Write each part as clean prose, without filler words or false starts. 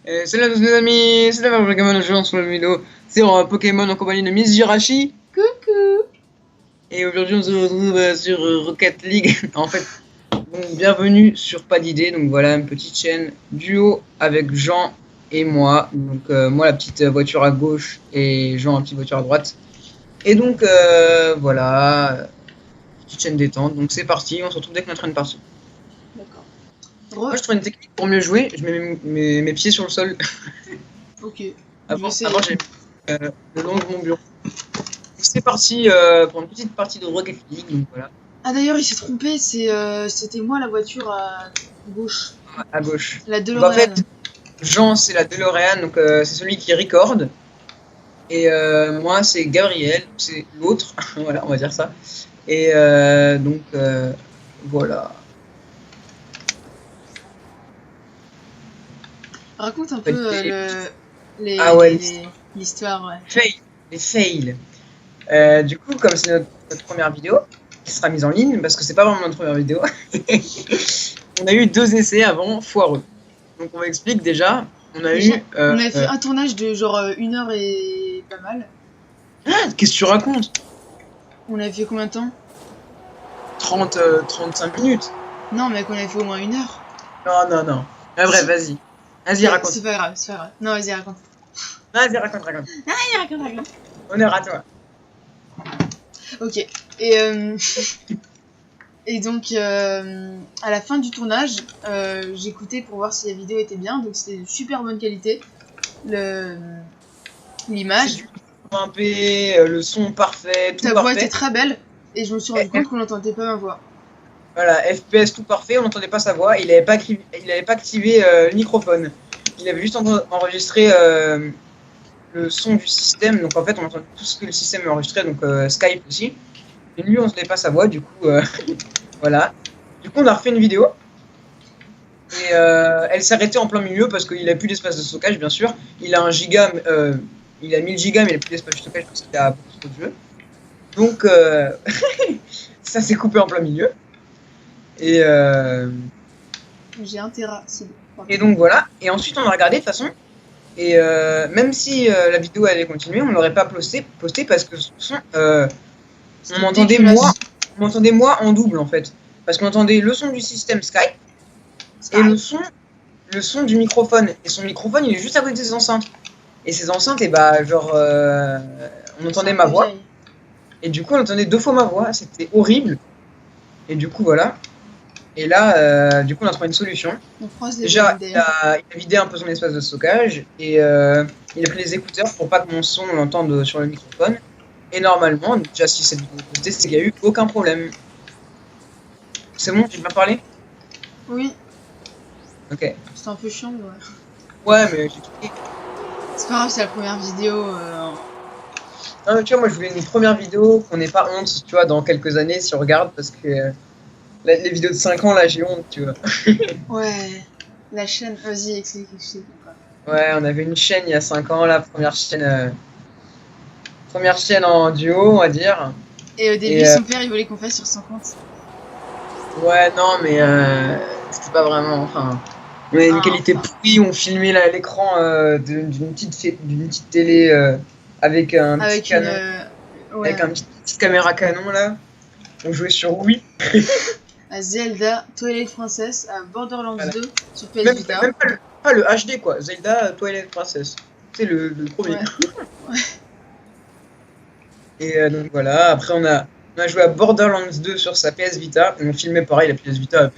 Salut à tous les amis, c'est la Pokémon, aujourd'hui on se retrouve dans une vidéo sur Pokémon en compagnie de Miss Jirachi. Coucou. Et aujourd'hui on se retrouve sur Rocket League. En fait, donc, bienvenue sur Pas d'idée. Donc voilà, une petite chaîne duo avec Jean et moi. Donc moi la petite voiture à gauche et Jean la petite voiture à droite. Et donc voilà, petite chaîne détente. Donc c'est parti, on se retrouve dès qu'on est en train de partir. D'accord. Moi je trouve une technique pour mieux jouer, je mets mes pieds sur le sol. Ok. Avant j'ai le long de mon bureau. C'est parti pour une petite partie de Rocket League, donc voilà, Ah d'ailleurs il s'est trompé, c'était moi la voiture à gauche. à gauche. La Donc en DeLorean. fait, Jean c'est la DeLorean, donc c'est celui qui recorde. Et moi c'est Gabriel, c'est l'autre, voilà, on va dire ça. Et donc voilà. Raconte un peu Ah ouais, l'histoire, ouais. les fails. Du coup, comme c'est notre première vidéo, qui sera mise en ligne, parce que c'est pas vraiment notre première vidéo, on a eu 2 essais avant foireux. Donc on explique déjà, on a eu... on avait fait un tournage de genre 1 heure et pas mal. Qu'est-ce que tu racontes? On avait fait combien de temps? 35 minutes. Non mec, on avait fait au moins 1 heure. Non. Ah, bref, vas-y. Vas-y, raconte. C'est pas grave, c'est pas grave. Non, vas-y, raconte. Vas-y, raconte. Vas-y, raconte. Honneur à toi. Ok. Et donc, à la fin du tournage, j'écoutais pour voir si la vidéo était bien. Donc, c'était de super bonne qualité. L'image. Le son parfait, tout Ta parfait. voix était très belle. Et je me suis rendu compte qu'on n'entendait pas ma voix. Voilà, FPS tout parfait, on n'entendait pas sa voix. Il avait pas activé le microphone. Il avait juste enregistré le son du système. Donc en fait, on entendait tout ce que le système enregistrait, donc Skype aussi. Et lui, on n'entendait pas sa voix, du coup, voilà. Du coup, on a refait une vidéo. Et elle s'est arrêtée en plein milieu parce qu'il a plus d'espace de stockage, bien sûr. Il a 1 giga, il a 1000 gigas, mais il a plus d'espace de stockage parce qu'il a beaucoup trop de jeux. Donc, ça s'est coupé en plein milieu. Et J'ai 1 Tera. et donc voilà. Et ensuite, on a regardé de toute façon. Et même si la vidéo allait continuer, on l'aurait pas posté parce que on m'entendait moi en double en fait. Parce qu'on entendait le son du système Skype et le son du microphone. Et son microphone, il est juste à côté de ses enceintes. Et ses enceintes, et bah genre on entendait ma voix. Et du coup, on entendait 2 fois ma voix. C'était horrible. Et du coup, voilà. Et là, du coup, on a trouvé une solution. Déjà, il a vidé un peu son espace de stockage et il a pris les écouteurs pour pas que mon son l'entende sur le microphone. Et normalement, déjà si cette vidéo est postée, c'est qu'il n'y a eu aucun problème. C'est bon, tu m'as parlé? Oui. Ok. C'était un peu chiant, mais ouais. Ouais, mais j'ai tout. C'est pas grave, c'est la première vidéo. Non, mais tu vois, moi je voulais une première vidéo qu'on n'ait pas honte, tu vois, dans quelques années si on regarde, parce que les vidéos de 5 ans, là, j'ai honte, tu vois. Ouais, la chaîne, vas-y, explique. Ouais, on avait une chaîne il y a 5 ans, la première chaîne en duo, on va dire. Et au début, son père, il voulait qu'on fasse sur son compte. Ouais, non, mais c'était pas vraiment, enfin... On avait une qualité pourrie, on filmait l'écran d'une petite télé avec un petit canon, avec une petite caméra canon, là. On jouait sur Wii. À Zelda, Twilight Princess, à Borderlands 2 sur PS Vita. Même pas le HD quoi, Zelda Twilight Princess. C'est le premier. Ouais. Et donc voilà, après on a joué à Borderlands 2 sur sa PS Vita. Et on filmait pareil la PS Vita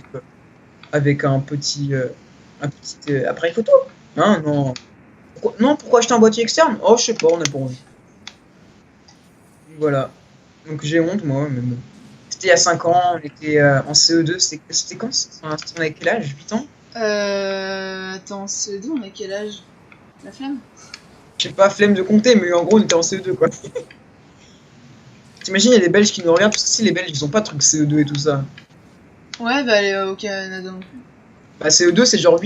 avec un petit appareil photo. Hein, non. Pourquoi acheter un boîtier externe? Oh, je sais pas, on a pas envie. Voilà. Donc j'ai honte moi, mais bon. C'était il y a 5 ans, on était en CE2, c'était quand? On avait quel âge? 8 ans? Attends, CE2, on a quel âge? La flemme? Je sais pas, flemme de compter, mais en gros on était en CE2 quoi. T'imagines, il y a des Belges qui nous regardent, parce que si les Belges ils ont pas de trucs CE2 et tout ça. Ouais, bah au Canada non plus. Bah CE2 c'est genre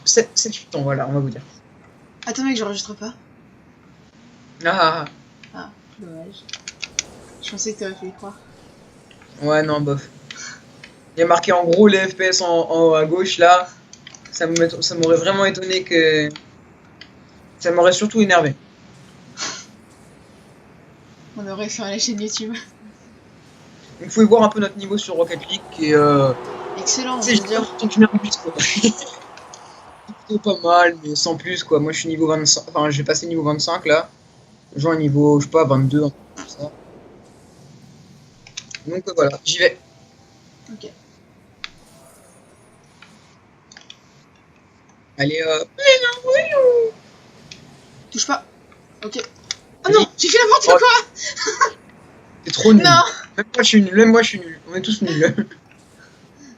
7-8 ans, voilà, on va vous dire. Attends mec, j'enregistre pas. Ah, dommage. Je pensais que t'aurais fait croire. Ouais, non, bof. Il y a marqué en gros les FPS en haut à gauche là. Ça m'aurait vraiment étonné que Ça m'aurait surtout énervé. On aurait fait la chaîne YouTube. Vous pouvez voir un peu notre niveau sur Rocket League qui est... Excellent, tu sais, je veux dire. j'ai un but, quoi. Plutôt pas mal, mais sans plus, quoi. Moi, je suis niveau 25... Enfin, j'ai passé niveau 25, là. Je joue à niveau, je sais pas, 22, un truc comme ça. Donc, voilà, j'y vais. Ok. Allez, Touche pas. Ok. Oh non, j'ai fait n'importe quoi. c'est trop nul. Non. Même moi, je suis nul. Même moi, je suis nul. On est tous nuls.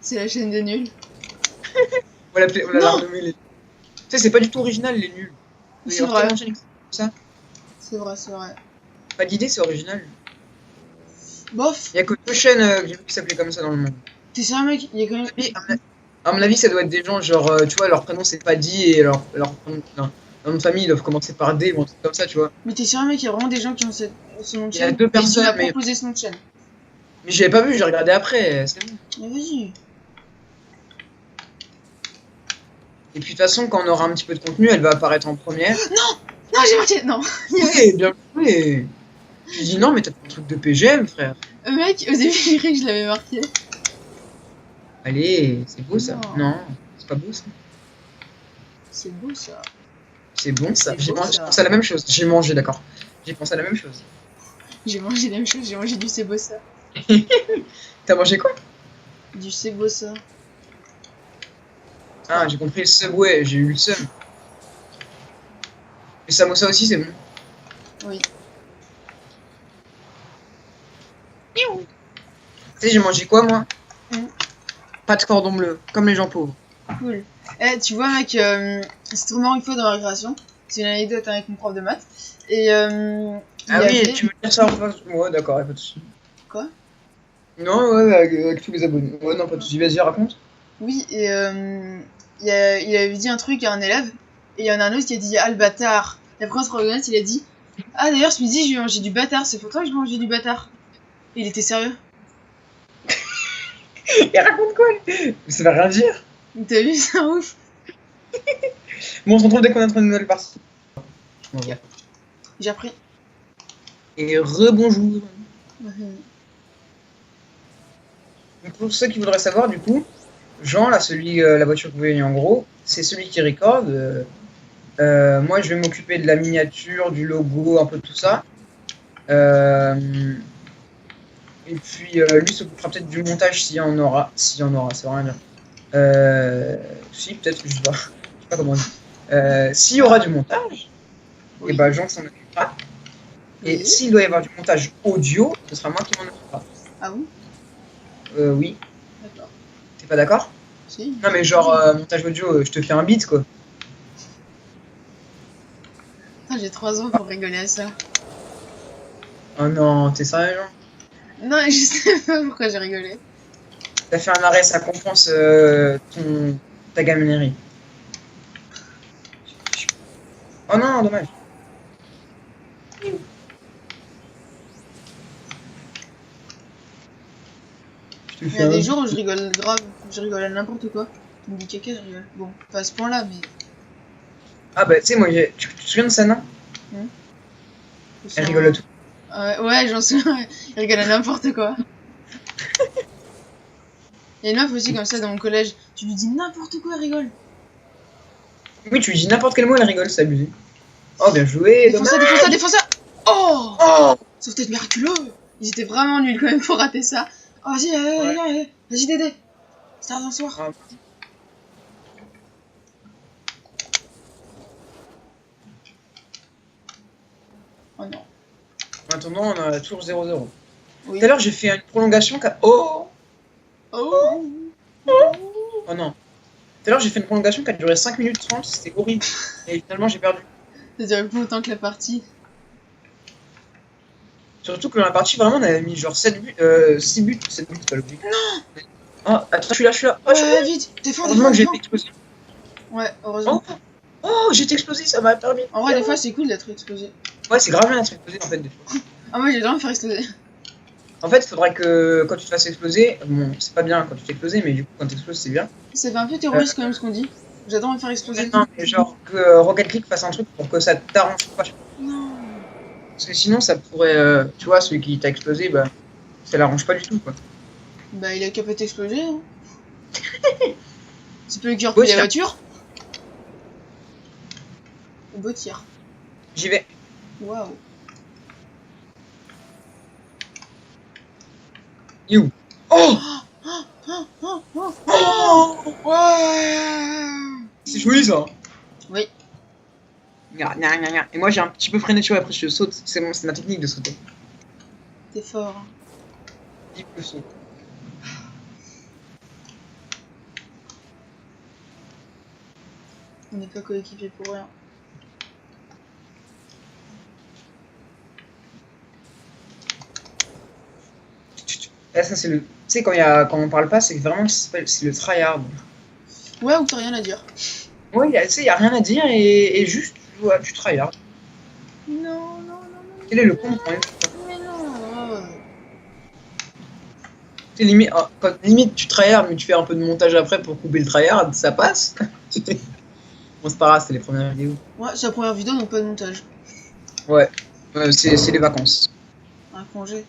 C'est la chaîne des nuls. On va la Non. renommer les... Tu sais, c'est pas du tout original, les nuls. Il y C'est a vrai. tellement de chaînes comme ça. C'est vrai, c'est vrai. Pas d'idée, c'est original. Bof. Il y a que 2 chaînes que j'ai vu qui s'appelaient comme ça dans le monde. T'es sérieux, mec? Il y a quand même. Et, à mon avis, ça doit être des gens, genre, tu vois, leur prénom c'est pas Di et leur prénom, non, leur nom de famille, ils doivent commencer par D ou un truc comme ça, tu vois. Mais t'es sérieux, mec? Il y a vraiment des gens qui ont ce nom de Il y a chaîne. 2 Et tu personnes, m'as mais proposé ce nom de chaîne. j'avais pas vu, j'ai regardé après, c'est bon. Mais vas-y. Et puis de toute façon, quand on aura un petit peu de contenu, elle va apparaître en première. Non, j'ai marqué. Non. Oui, bien joué. Je dis non, mais t'as pas un truc de PGM, frère. Mec, au début, j'ai cru que je l'avais marqué. Allez, c'est beau ça. Non. Non, c'est pas beau ça. C'est beau ça. C'est bon ça. C'est J'ai beau, mangé, ça. j'ai pensé à la même chose. J'ai mangé, d'accord. J'ai pensé à la même chose. J'ai mangé la même chose, j'ai mangé du cebossa. T'as mangé quoi? Du cebossa. Ah, j'ai compris le Subway, j'ai eu le seum. Le samosa aussi, c'est bon. Oui. Tu sais, j'ai mangé quoi moi? Mm. Pas de cordon bleu, comme les gens pauvres. Cool. Eh, tu vois, mec, c'est trop marrant une fois dans la récréation. C'est une anecdote avec mon prof de maths. Et il Ah y oui, avait- tu veux dire ça en face? Ouais, d'accord, y'a pas de soucis. Quoi? Non, ouais, avec tous les abonnés. Ouais, non, pas de soucis, vas-y, raconte. Oui, et il avait dit un truc à un élève. Et il y en a un autre qui a dit ah le bâtard. Et après, entre honnête, il a dit ah d'ailleurs, ce midi, j'ai mangé du bâtard. C'est pour toi que j'ai mangé du bâtard. Et il était sérieux. Et raconte quoi lui? Ça va rien dire. T'as vu, c'est un ouf. Bon, on se retrouve dès qu'on est en train de nouvelle partie. Ok. J'ai appris. Et rebonjour. Mhm. Donc, pour ceux qui voudraient savoir, du coup, Jean, là, celui, la voiture que vous voyez en gros, c'est celui qui recorde. Moi, je vais m'occuper de la miniature, du logo, un peu tout ça. Et puis, lui s'occupera peut-être du montage s'il y en aura. S'il y en aura, ça veut rien dire. Si, peut-être, je sais pas comment on dit. S'il y aura du montage, Oui. et ben Jean s'en occupera. Et Oui. s'il doit y avoir du montage audio, ce sera moi qui m'en occupera. Ah bon? Oui, D'accord. t'es pas d'accord? Si. Non, mais genre, montage audio, je te fais un beat, quoi. Putain, j'ai 3 ans pour rigoler à ça. Oh non, t'es sérieux, Jean? Non, je sais pas pourquoi j'ai rigolé. T'as fait un arrêt, ça compense ta gaminerie. Oh non, dommage. Je te Il y fais a un... des jours où je rigole grave, je rigole à n'importe quoi. Tu me dis caca, je rigole. Bon, pas à ce point-là, mais. Ah bah, tu sais, moi, tu te souviens de ça, non? Elle rigole à tout. Ouais, j'en sais. Il rigole à n'importe quoi. Il y a une meuf aussi comme ça dans mon collège. Tu lui dis n'importe quoi, elle rigole. Oui, tu lui dis n'importe quel mot, elle rigole, c'est abusé. Oh, bien joué, Défonce ça, dommage. défonce ça, défonce ça. Oh, Oh, sauf peut-être miraculeux. Ils étaient vraiment nuls quand même pour rater ça. Oh, vas-y, vas-y, Dédé. C'est tard d'un soir. Ah. Oh non. En attendant, on a toujours 0-0. Oui. Tout à l'heure, j'ai fait une prolongation. Oh, Oh. oh non. Tout à l'heure, j'ai fait une prolongation qui a duré 5 minutes 30, c'était horrible. Et finalement, j'ai perdu. Ça durait plus longtemps que la partie. Surtout que dans la partie, vraiment, on avait mis genre 6 buts, 7 buts, c'est pas l'objectif. Non. Oh, attends, je suis là. Oh, Ouais, vite, défends, heureusement que j'ai défends. été explosé. Ouais, heureusement. Oh, j'ai été explosé, ça m'a permis. En vrai, des fois, c'est cool d'être explosé. Ouais, c'est grave bien d'être explosé en fait, des fois. Ah, moi, j'ai le droit de me faire exploser. En fait, il faudrait que quand tu te fasses exploser, bon, c'est pas bien quand tu t'exploses, mais du coup, quand t'exploses, c'est bien. Ça fait un peu terroriste quand même ce qu'on dit. J'adore me faire exploser. Non, mais genre que Rocket League fasse un truc pour que ça t'arrange pas. Non. Parce que sinon, ça pourrait. Tu vois, celui qui t'a explosé, bah, ça l'arrange pas du tout, quoi. Bah, il a qu'à pas t'exploser, hein. C'est pas lui qui a Beau repris la tir. voiture. Beau tir. J'y vais. Waouh. You. Oh, Oh ouais. c'est joli ça. Oui. Gna, gna, gna, gna. Et moi, j'ai un petit peu freiné sur après, je saute. C'est ma technique de sauter. T'es fort. Hein. Vite le saut. On n'est pas coéquipiers pour rien. Là, ça, c'est le. Tu sais, quand on parle pas, c'est vraiment c'est le tryhard. Ouais, ou t'as rien à dire. Ouais, tu sais, y a rien à dire et juste, ouais, tu tryhard. Non. Quel est le con quand même? Mais non. C'est limite, limite tu tryhard, mais tu fais un peu de montage après pour couper le tryhard, ça passe. Bon, c'est pas grave, c'est les premières vidéos. Ouais, c'est la première vidéo, donc pas de montage. Ouais, c'est les vacances. Un congé.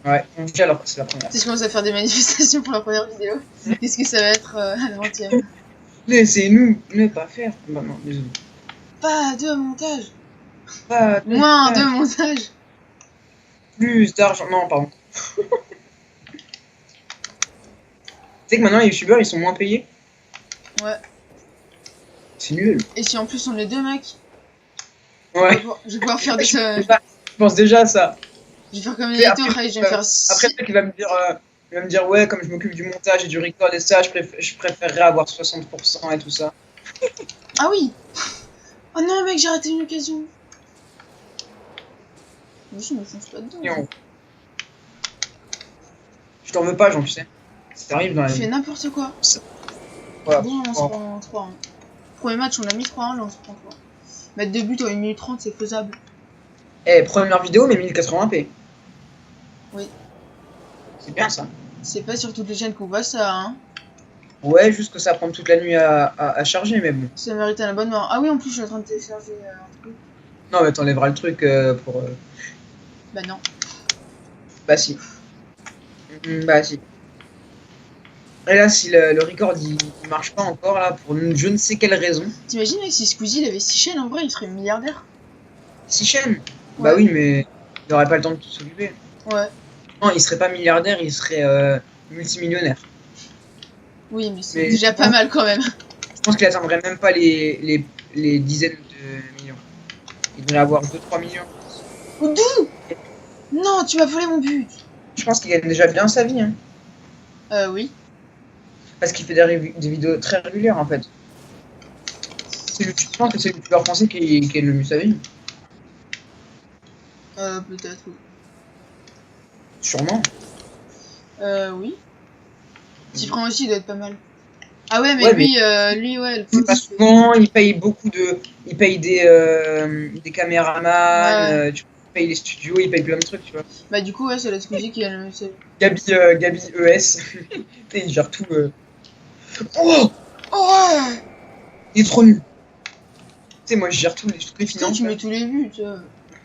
Ouais, déjà alors que c'est la première. Si je commence à faire des manifestations pour la première vidéo, qu'est-ce que ça va être à la 20ème? Laissez-nous ne pas faire. Bah non, désolé. Pas de montage. Pas Moins de montage. plus d'argent. Non, pardon. Tu sais que maintenant les youtubeurs ils sont moins payés? Ouais. C'est nul. Et si en plus on est deux mecs, Ouais. je vais pouvoir faire des. Je pense déjà à ça. Je vais faire comme Et Naruto, après je vais me faire. Après le mec il va me dire ouais, comme je m'occupe du montage et du record et ça, je préférerais avoir 60% et tout ça. Ah oui. Oh non mec, j'ai raté une occasion. Mais je me fonce pas dedans. Et je t'en veux pas, Jean, tu sais. Ça arrive dans la Tu vie. fais n'importe quoi. Voilà. Bon, on se prend 3. Hein. Premier match, on a mis 3-1, là on se prend 3. Mettre 2 buts en 1 minute 30, c'est faisable. Eh, première vidéo, mais 1080p. Oui. C'est bien ça. C'est pas sur toutes les chaînes qu'on voit ça, hein. Ouais, juste que ça prend toute la nuit à charger, mais bon. Ça mérite un abonnement. Ah oui, en plus, je suis en train de télécharger un truc. Non, mais t'enlèveras le truc pour. Bah non. Bah si. Bah si. Et là, si le record il marche pas encore, là, pour je ne sais quelle raison. T'imagines, mec, si Squeezie il avait 6 chaînes, en vrai, il serait milliardaire. 6 chaînes. Ouais. Bah oui, mais il aurait pas le temps de tout s'occuper. Ouais. Non, il serait pas milliardaire, il serait multimillionnaire. Oui, mais c'est Mais déjà pas mal quand même. Je pense qu'il atteindrait même pas les dizaines de millions. Il devrait avoir 2-3 millions. D'où? Non, tu m'as volé mon but. Je pense qu'il gagne déjà bien sa vie, hein. Oui. Parce qu'il fait des vidéos très régulières, en fait. Je pense que c'est le youtubeur français qui gagne le mieux sa vie. Peut-être, oui. Sûrement. Oui. Tifran aussi, il doit être pas mal. Ah ouais, mais Ouais, lui, ouais, le C'est pas souvent, il paye il paye des caméramans, Ouais. tu payes les studios, il paye plein de trucs, tu vois. Bah du coup, ouais, c'est la Squeezie qui a le... Gabi ES, il gère tout. Oh, Oh ouais. il est trop nul. Tu sais, moi je gère toutes les Putain, finances. tu mets tous les buts.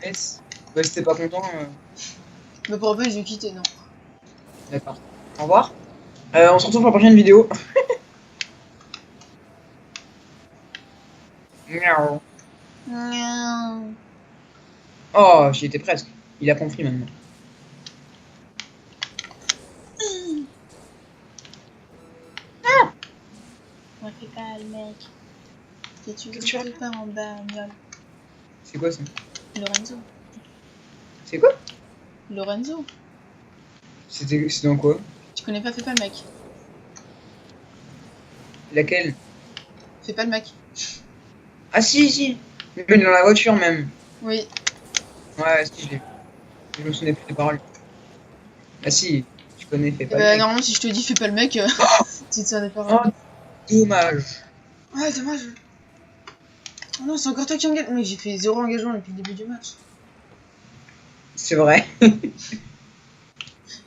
ES. Ouais, si t'es pas content, Mais pour rappel, je vais quitter, non. d'accord. Au revoir. On se retrouve pour la prochaine vidéo. Miaou. Miaou. Oh, j'y étais presque. Il a compris maintenant. On fait pas le mec. Et tu Qu'est-ce que tu veux pas en bagnole. C'est quoi ça? Lorenzo. C'est quoi? Lorenzo. C'est dans quoi? Tu connais pas Fais pas le mec. Laquelle? Fais pas le mec. Ah si, si. Mais dans la voiture même. Oui. Ouais, si, je l'ai vu. Je me souvenais plus des paroles. Ah si, tu connais, fais pas le Bah mec. normalement, si je te dis fais pas le mec, tu te sers des Oh, paroles. dommage. Ouais, dommage. Oh non, c'est encore toi qui engage. Mais j'ai fait 0 engagement depuis le début du match. C'est vrai.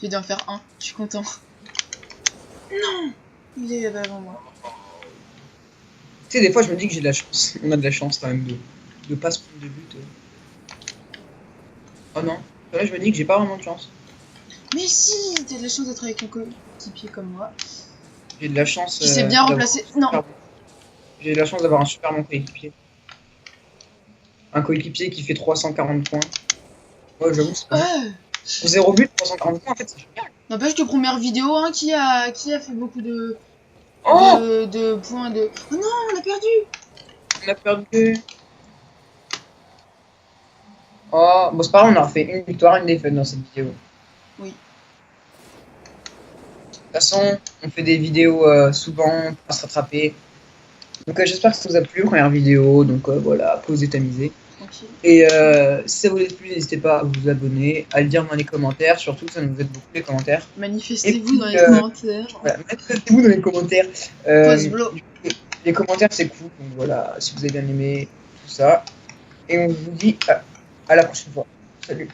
J'ai dû en faire 1. Je suis content. Non. Il est là-bas avant moi. Tu sais, des fois, je me dis que j'ai de la chance. On a de la chance quand même de pas se prendre de but. Oh non. Là, je me dis que j'ai pas vraiment de chance. Mais si, t'as de la chance d'être avec un coéquipier comme moi. J'ai de la chance. Qui s'est bien remplacé. Non. J'ai de la chance d'avoir un super bon coéquipier. Un coéquipier qui fait 340 points. Ouais, j'avoue, c'est pas mal. Pour 0 but, 340 points, en fait, c'est génial. N'empêche que première vidéo, hein, qui a fait beaucoup de points de... Oh non, on a perdu. On a perdu. Oh, bon, c'est pas grave, on a fait une victoire, une défaite dans cette vidéo. Oui. De toute façon, on fait des vidéos souvent pour se rattraper. Donc j'espère que ça vous a plu, première vidéo. Donc voilà, posez, tamisez. Tranquille. Et si ça vous a plu, n'hésitez pas à vous abonner, à le dire dans les commentaires. Surtout, ça nous aide beaucoup les commentaires. Manifestez-vous dans les commentaires. Voilà, manifestez-vous dans les commentaires. Pause les commentaires, c'est cool. Donc voilà, si vous avez bien aimé tout ça. Et on vous dit à la prochaine fois. Salut.